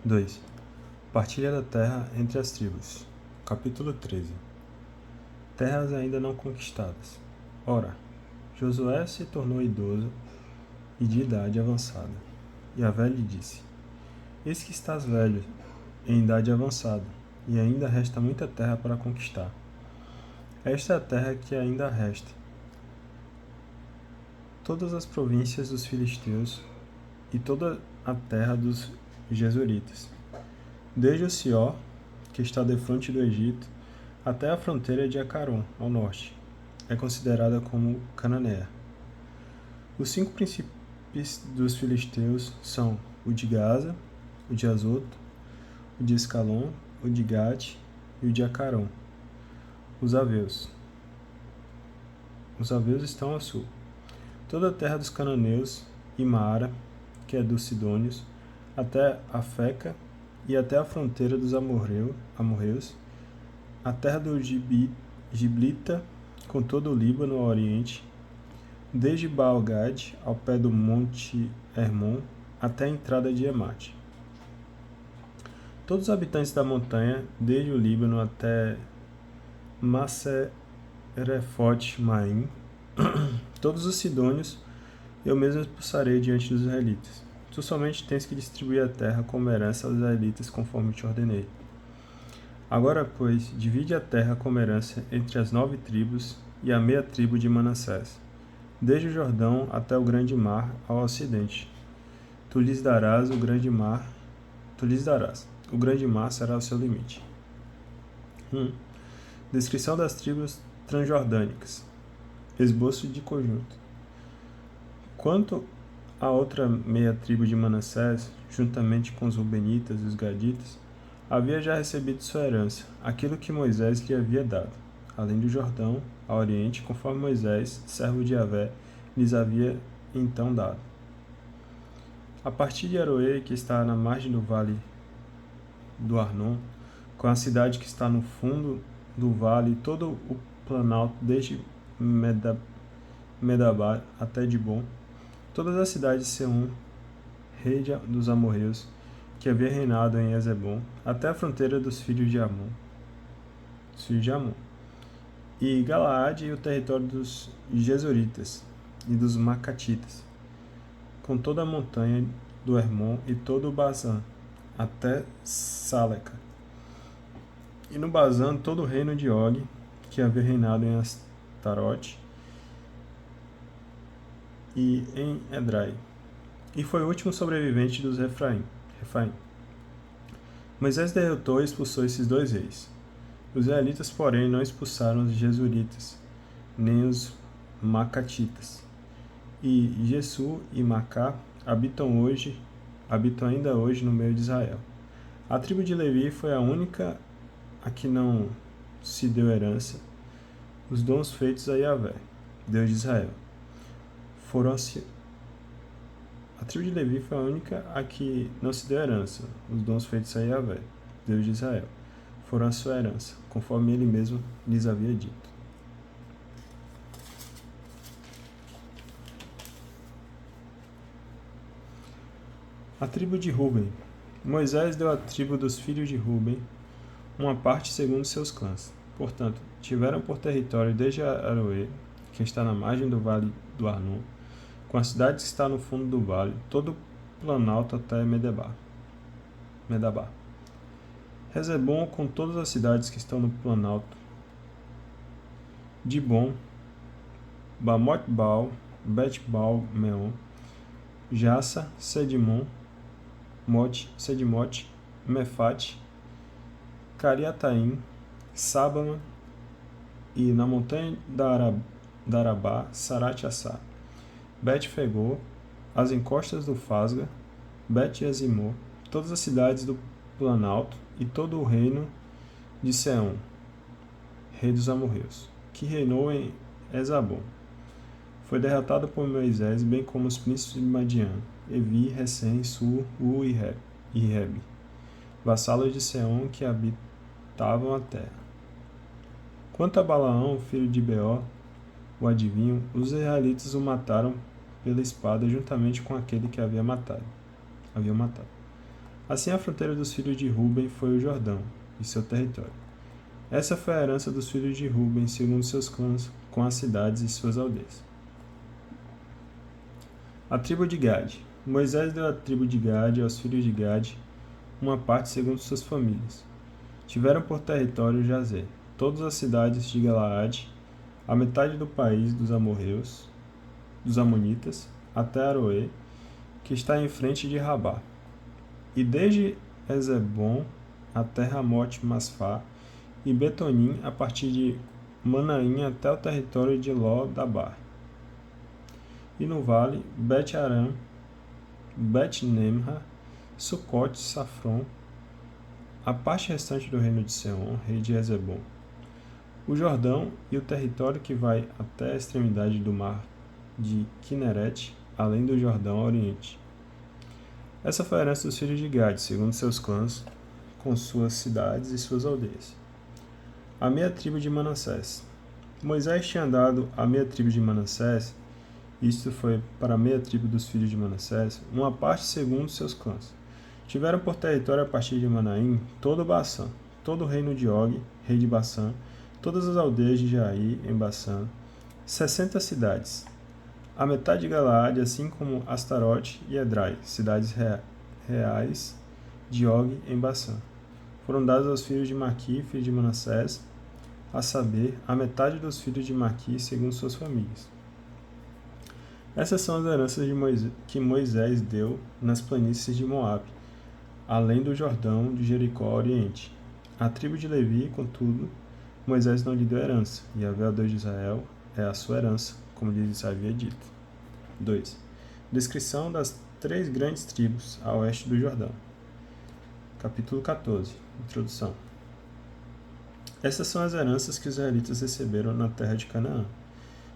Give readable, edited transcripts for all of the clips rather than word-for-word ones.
2. Partilha da terra entre as tribos. Capítulo 13. Terras ainda não conquistadas. Ora, Josué se tornou idoso e de idade avançada. E Yahvé lhe disse: Eis que estás velho, em idade avançada, e ainda resta muita terra para conquistar. Esta é a terra que ainda resta. Todas as províncias dos filisteus e toda a terra dos Gesuritas, desde o Sior, que está defronte do Egito, até a fronteira de Acaron, ao norte, é considerada como cananeia. Os 5 príncipes dos filisteus são o de Gaza, o de Azoto, o de Escalon, o de Gate e o de Acaron. Os aveus. Os aveus estão ao sul. Toda a terra dos cananeus e Maara, que é dos sidônios, até a Feca e até a fronteira dos amorreus, a terra do Giblita, com todo o Líbano ao oriente, desde Baal-Gad, ao pé do monte Hermon, até a entrada de Emate. Todos os habitantes da montanha, desde o Líbano até Maserefote-Maim, todos os sidônios, eu mesmo expulsarei diante dos israelitas. Tu somente tens que distribuir a terra como herança aos israelitas, conforme te ordenei. Agora, pois, divide a terra como herança entre as 9 tribos e a meia tribo de Manassés, desde o Jordão até o grande mar ao ocidente. Tu lhes darás o grande mar. O grande mar será o seu limite. 1. Descrição das tribos transjordânicas. Esboço de conjunto. Quanto à outra meia tribo de Manassés, juntamente com os Rubenitas e os Gaditas, havia já recebido sua herança, aquilo que Moisés lhe havia dado, além do Jordão, a oriente, conforme Moisés, servo de Yahvé, lhes havia então dado. A partir de Aroê, que está na margem do vale do Arnon, com a cidade que está no fundo do vale e todo o planalto desde Medabá até Dibon, todas as cidades de Seom, rei dos amorreus, que havia reinado em Ezebom, até a fronteira dos filhos de Amon, e Galaade e o território dos Gesuritas e dos Macatitas, com toda a montanha do Hermon e todo o Bazã, até Saleca. E no Bazã todo o reino de Og, que havia reinado em Astarote e em Edrai, e foi o último sobrevivente dos Refaim. Moisés derrotou e expulsou esses 2 reis. Os israelitas, porém, não expulsaram os Gesuritas, nem os Macatitas. E Gesur e Macá habitam ainda hoje no meio de Israel. A tribo de Levi foi a única a que não se deu herança. Os dons feitos a Yahvé, Deus de Israel, A tribo de Levi foi a única a que não se deu herança. Os dons feitos a Yahvé, Deus de Israel, foram a sua herança, conforme ele mesmo lhes havia dito. A tribo de Ruben. Moisés deu à tribo dos filhos de Ruben uma parte segundo seus clãs. Portanto, tiveram por território desde Aroê, que está na margem do vale do Arnon, com a cidade que está no fundo do vale, todo o planalto até Medabá. Rezebom, com todas as cidades que estão no planalto, Dibon, Bamot-Baal, Bet-Baal-Meon, Jassa, Sedimote, Mefate, Cariataim, Sábama e, na montanha da Arabá, Sarat-Assá, Bet-Fegor, as encostas do Fasga, Bet-Azimô, todas as cidades do Planalto e todo o reino de Seom, rei dos amorreus, que reinou em Ezabom. Foi derrotado por Moisés, bem como os príncipes de Madian, Evi, Recém, Sur, U e Reb, vassalos de Seom que habitavam a terra. Quanto a Balaão, filho de Beor, o adivinho, os israelitas o mataram pela espada juntamente com aquele que haviam matado. Assim a fronteira dos filhos de Ruben foi o Jordão, e seu território. Essa foi a herança dos filhos de Ruben, segundo seus clãs, com as cidades e suas aldeias. A tribo de Gade. Moisés deu à tribo de Gade e aos filhos de Gade uma parte segundo suas famílias. Tiveram por território Jazer, todas as cidades de Galaade, a metade do país dos amorreus, dos amonitas, até Aroê, que está em frente de Rabá, e desde Ezebom até Ramote Masfá, e Betonim a partir de Manaim até o território de Ló-Dabar. E no vale, Bet-Aram, Bet-Nemra, Sucote, Safron, a parte restante do reino de Seom, rei de Ezebom, o Jordão e o território que vai até a extremidade do mar de Quinerete, além do Jordão ao oriente. Essa foi a herança dos filhos de Gade, segundo seus clãs, com suas cidades e suas aldeias. A meia tribo de Manassés. Moisés tinha dado à meia tribo de Manassés, isto foi para a meia tribo dos filhos de Manassés, uma parte segundo seus clãs. Tiveram por território a partir de Manaim todo o Baçã, todo o reino de Og, rei de Baçã, todas as aldeias de Jair, em Baçã, 60 cidades. A metade de Galaade, assim como Astarote e Edrai, cidades reais de Og, em Baçã. Foram dados aos filhos de Maqui, filho de Manassés, a saber, a metade dos filhos de Maqui, segundo suas famílias. Essas são as heranças que Moisés deu nas planícies de Moabe, além do Jordão de Jericó ao oriente. A tribo de Levi, contudo, Moisés não lhe deu herança, e Yahvé, o Deus de Israel, é a sua herança, como lhes havia dito. 2. Descrição das 3 grandes tribos a oeste do Jordão. Capítulo 14. Introdução. Essas são as heranças que os israelitas receberam na terra de Canaã,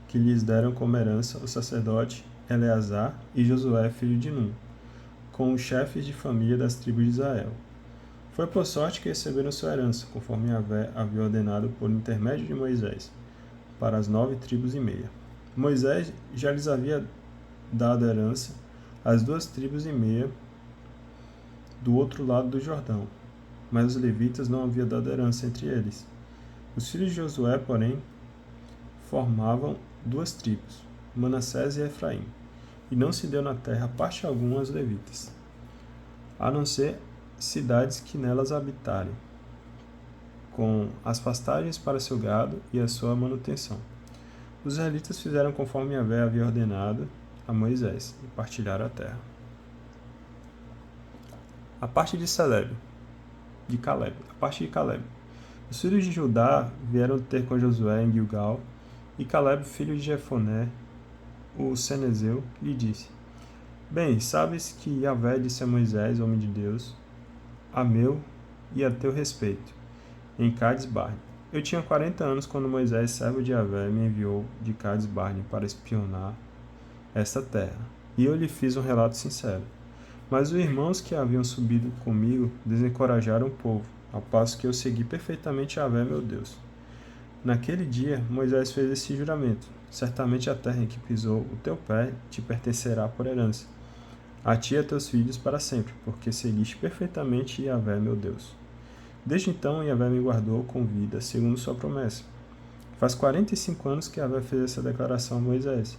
que lhes deram como herança o sacerdote Eleazar e Josué, filho de Num, com os chefes de família das tribos de Israel. Foi por sorte que receberam sua herança, conforme Yahvé havia ordenado por intermédio de Moisés, para as 9 tribos e meia. Moisés já lhes havia dado herança às 2 tribos e meia do outro lado do Jordão, mas os levitas não haviam dado herança entre eles. Os filhos de Josué, porém, formavam 2 tribos, Manassés e Efraim, e não se deu na terra parte alguma aos levitas, a não ser cidades que nelas habitarem, com as pastagens para seu gado e a sua manutenção. Os israelitas fizeram conforme Yahvé havia ordenado a Moisés, e partilharam a terra. A parte de Caleb. Os filhos de Judá vieram ter com Josué em Gilgal, e Caleb, filho de Jefoné, o Cenezeu, lhe disse: Bem, sabes que Yahvé disse a Moisés, homem de Deus, a meu e a teu respeito, em Cades-Barne. Eu tinha 40 anos quando Moisés, servo de Yahvé, me enviou de Cades-Barne para espionar esta terra, e eu lhe fiz um relato sincero. Mas os irmãos que haviam subido comigo desencorajaram o povo, ao passo que eu segui perfeitamente Yahvé, meu Deus. Naquele dia, Moisés fez esse juramento: certamente a terra em que pisou o teu pé te pertencerá por herança, a ti e a teus filhos para sempre, porque seguiste perfeitamente Yahvé, meu Deus. Desde então, Yahvé me guardou com vida, segundo sua promessa. Faz 45 anos que Yahvé fez essa declaração a Moisés,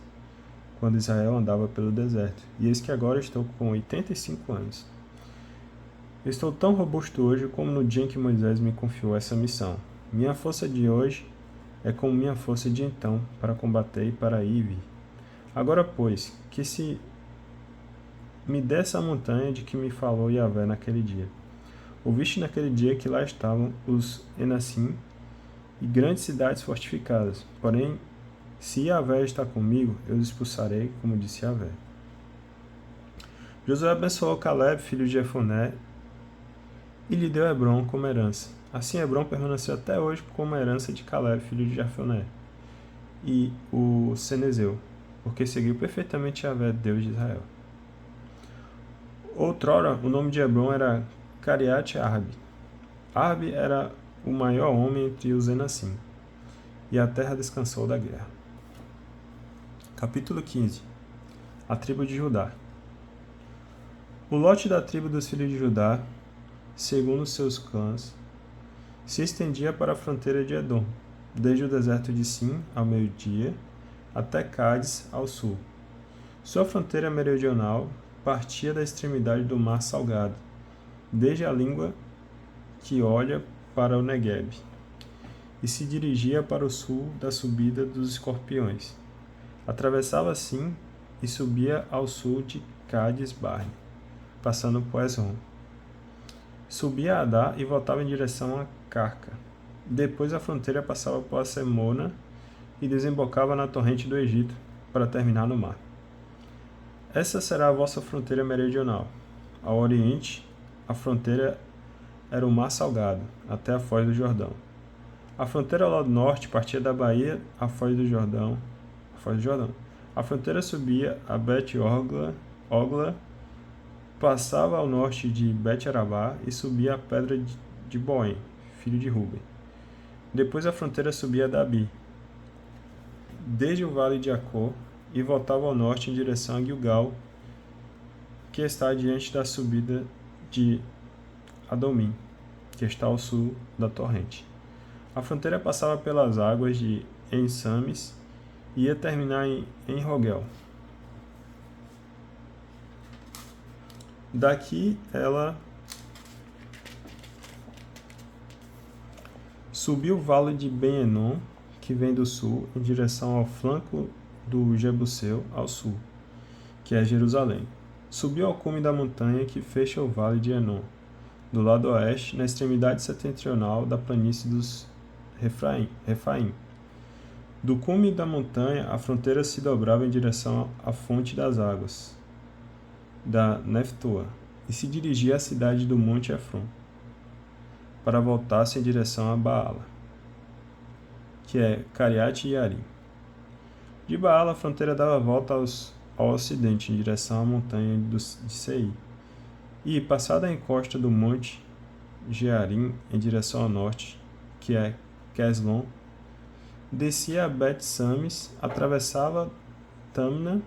quando Israel andava pelo deserto, e eis que agora estou com 85 anos. Estou tão robusto hoje como no dia em que Moisés me confiou essa missão. Minha força de hoje é como minha força de então, para combater e para ir e vir. Agora, pois, que se me dê essa montanha de que me falou Yahvé naquele dia. Ouviste naquele dia que lá estavam os Enassim e grandes cidades fortificadas. Porém, se Yahvé está comigo, eu os expulsarei, como disse Yahvé. Josué abençoou Caleb, filho de Jefoné, e lhe deu Hebrom como herança. Assim, Hebrom permaneceu até hoje como herança de Caleb, filho de Jefoné, e o Cenezeu, porque seguiu perfeitamente Yahvé, Deus de Israel. Outrora, o nome de Hebrom era Cariate Arbe. Arbe era o maior homem entre os Enassim, e a terra descansou da guerra. . Capítulo 15. A tribo de Judá. O lote da tribo dos filhos de Judá, segundo seus clãs, se estendia para a fronteira de Edom, desde o deserto de Sim ao meio-dia, até Cádiz ao sul. Sua fronteira meridional partia da extremidade do Mar Salgado, desde a língua que olha para o Negueb, e se dirigia para o sul da subida dos Escorpiões. Atravessava Sim e subia ao sul de Cádiz-Barne, passando por Esrom. Subia a Adá e voltava em direção a Carca. Depois a fronteira passava por Acemona e desembocava na torrente do Egito, para terminar no mar. Essa será a vossa fronteira meridional. Ao oriente, a fronteira era o Mar Salgado, até a foz do Jordão. A fronteira ao lado norte partia da Baía à foz do Jordão. A fronteira subia a Bet-Ogla, passava ao norte de Bet-Arabá e subia a pedra de Boém, filho de Ruben. Depois a fronteira subia a Dabi, desde o vale de Acor, e voltava ao norte em direção a Gilgal, que está diante da subida de Adomim, que está ao sul da torrente. A fronteira passava pelas águas de En-Sames e ia terminar em Rogel. Daqui ela subiu o vale de Ben-Enom, que vem do sul, em direção ao flanco do Jebuseu, ao sul, que é Jerusalém. Subiu ao cume da montanha que fecha o vale de Enom, do lado oeste, na extremidade setentrional da planície dos Refaim. Do cume da montanha, a fronteira se dobrava em direção à fonte das águas, da Neftoa, e se dirigia à cidade do Monte Efron, para voltar-se em direção a Baala, que é Cariate e Arim. De Baala, a fronteira dava volta ao ocidente, em direção à montanha de Seir, e, passada a encosta do Monte Gearim, em direção ao norte, que é Queslon, descia a Bet-Sames, atravessava Tamna,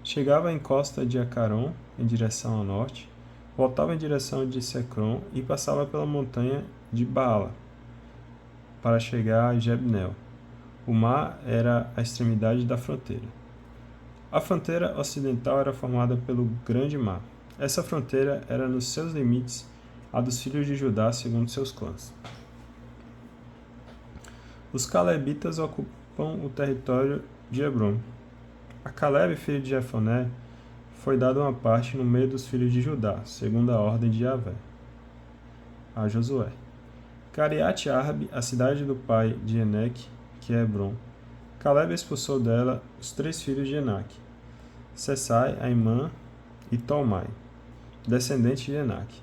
chegava à encosta de Acaron, em direção ao norte, voltava em direção de Secron e passava pela montanha de Baala, para chegar a Jebneel. O mar era a extremidade da fronteira. A fronteira ocidental era formada pelo Grande Mar. Essa fronteira era nos seus limites a dos filhos de Judá segundo seus clãs. Os Calebitas ocupam o território de Hebron. A Caleb, filho de Jefoné, foi dada uma parte no meio dos filhos de Judá, segundo a ordem de Yahvé, a Josué. Cariate Arbe, a cidade do pai de Eneque, que é Hebron. Caleb expulsou dela os 3 filhos de Enaque, Sessai, Aimã e Tolmai, descendentes de Enaque.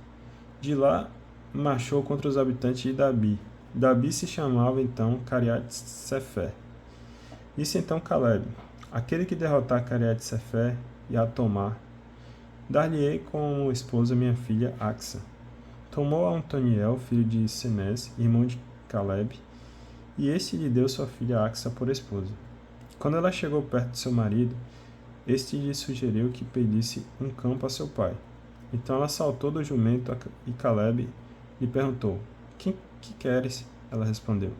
De lá marchou contra os habitantes de Dabi. Dabi se chamava então Cariate-Sefer. Disse então Caleb: aquele que derrotar Cariate-Sefer e a tomar, dar-lhe-ei como esposa minha filha Axa. Tomou a Antoniel, filho de Senés, irmão de Caleb, e este lhe deu sua filha Axa por esposa. Quando ela chegou perto de seu marido, este lhe sugeriu que pedisse um campo a seu pai. Então ela saltou do jumento e Caleb lhe perguntou: que queres? Ela respondeu: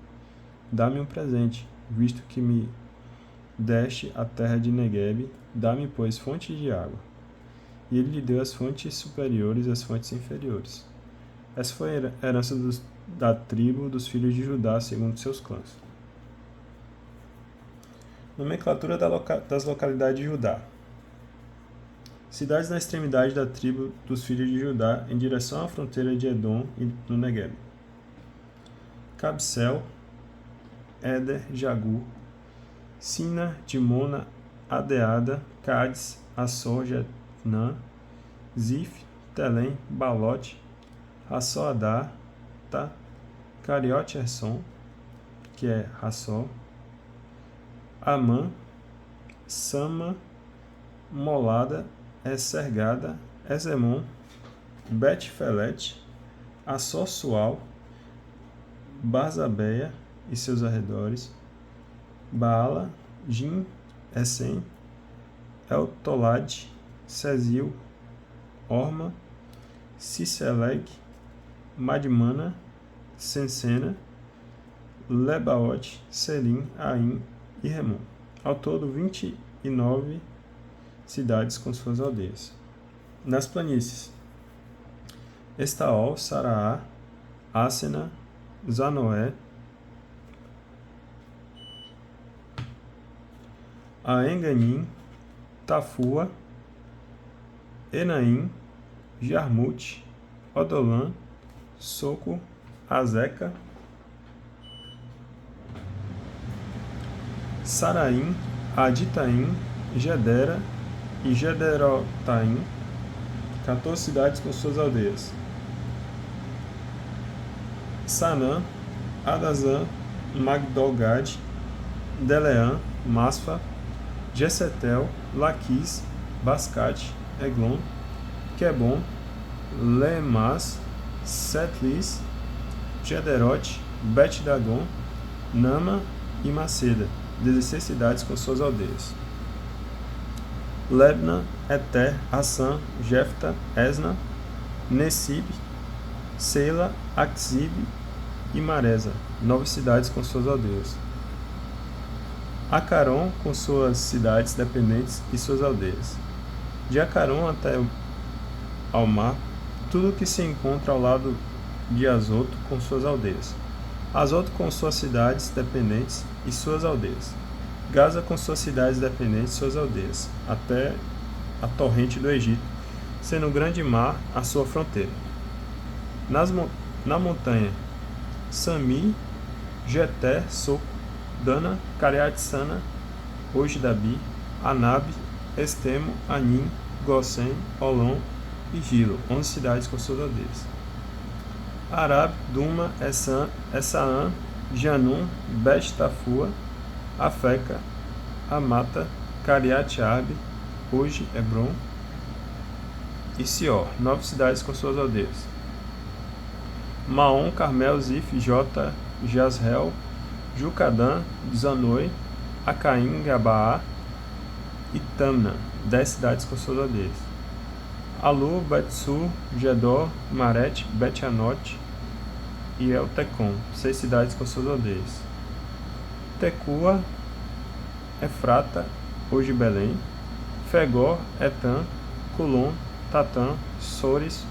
dá-me um presente, visto que me deste a terra de Negueb, dá-me, pois, fontes de água. E ele lhe deu as fontes superiores e as fontes inferiores. Essa foi a herança da tribo dos filhos de Judá, segundo seus clãs. Nomenclatura das localidades de Judá. Cidades na extremidade da tribo dos filhos de Judá, em direção à fronteira de Edom e no Negueb: Cabsel, Éder, Jagur, Sina, Dimona, Adeada, Cádiz, Assor, Jetnã, Zif, Telém, Balote, Hassó-Adar, Cariote Erson, que é Hassó, Amã, Sama, Molada, Essergada, Ezemon, Bet-Felete, Assó-Sual, Barzabeia e seus arredores, Baala, Jim, Essem, Eltolade, Cezil, Orma, Siceleg, Madmana, Censena, Lebaote, Selim, Aim e Remon. Ao todo, 29 cidades com suas aldeias. Nas planícies, Estaol, Saraá, Ácena, Zanoé, Aenganim, Tafua, Enaim, Jarmute, Odolã, Soco, Azeca, Saraim, Aditaim, Gedera e Gederotaim, 14 cidades com suas aldeias. Sanã, Adazã, Magdolgad, Deleã, Masfa, Gessetel, Laquis, Bascate, Eglon, Quebon, Lemas, Setlis, Gederote, Bet-Dagon, Nama e Maceda, 16 cidades com suas aldeias. Lebna, Eter, Assã, Jefta, Esna, Nessib, Seila, Aksib e Maresa, 9 cidades com suas aldeias. Acaron, com suas cidades dependentes e suas aldeias. De Acaron até ao mar, tudo que se encontra ao lado de Azoto com suas aldeias. Azoto com suas cidades dependentes e suas aldeias. Gaza com suas cidades dependentes e suas aldeias, até a torrente do Egito, sendo o grande mar a sua fronteira. Na montanha, Sami, Jeter, Soco, Dana, Cariatsana, Ojdabi, Anab, Estemo, Anim, Gosen, Olom e Gilo, 11 cidades com suas aldeias. Arab, Duma, Essaã, Janum, Bet-Tafua, Afeca, Amata, Cariat-Arbe, hoje Hebron e Sior, 9 cidades com suas aldeias. Maom, Carmel, Zif, Jota, Jazreel, Jucadã, Zanoi, Acaim, Gabaá e Tamna, 10 cidades com suas aldeias. Alu, Bet-Sur, Gedor, Maret, Bet-Anote e El-Tecom, 6 cidades com suas aldeias. Tecoa, Efrata, hoje Belém, Fegor, Etam, Culon, Tatã, Sores,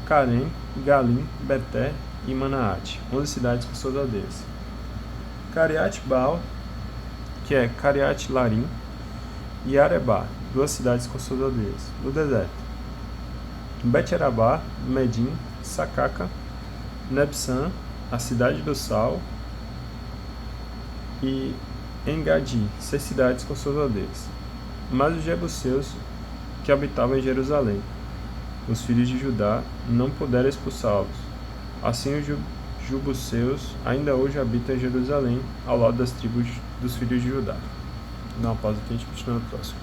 Carém, Galim, Beté e Manaate, 11 cidades com suas aldeias. Cariat-Baal, que é Cariat-Larim, e Arebá, 2 cidades com suas aldeias, no deserto. Bet-Arabá, Medim, Sacaca, Nebsan, a cidade do Sal, e Engadi, 6 cidades com suas aldeias. Mas os jebuseus que habitavam em Jerusalém, os filhos de Judá, não puderam expulsá-los. Assim os jebuseus ainda hoje habitam em Jerusalém, ao lado das tribos dos filhos de Judá. Dá uma pausa aqui e a gente continua no próximo.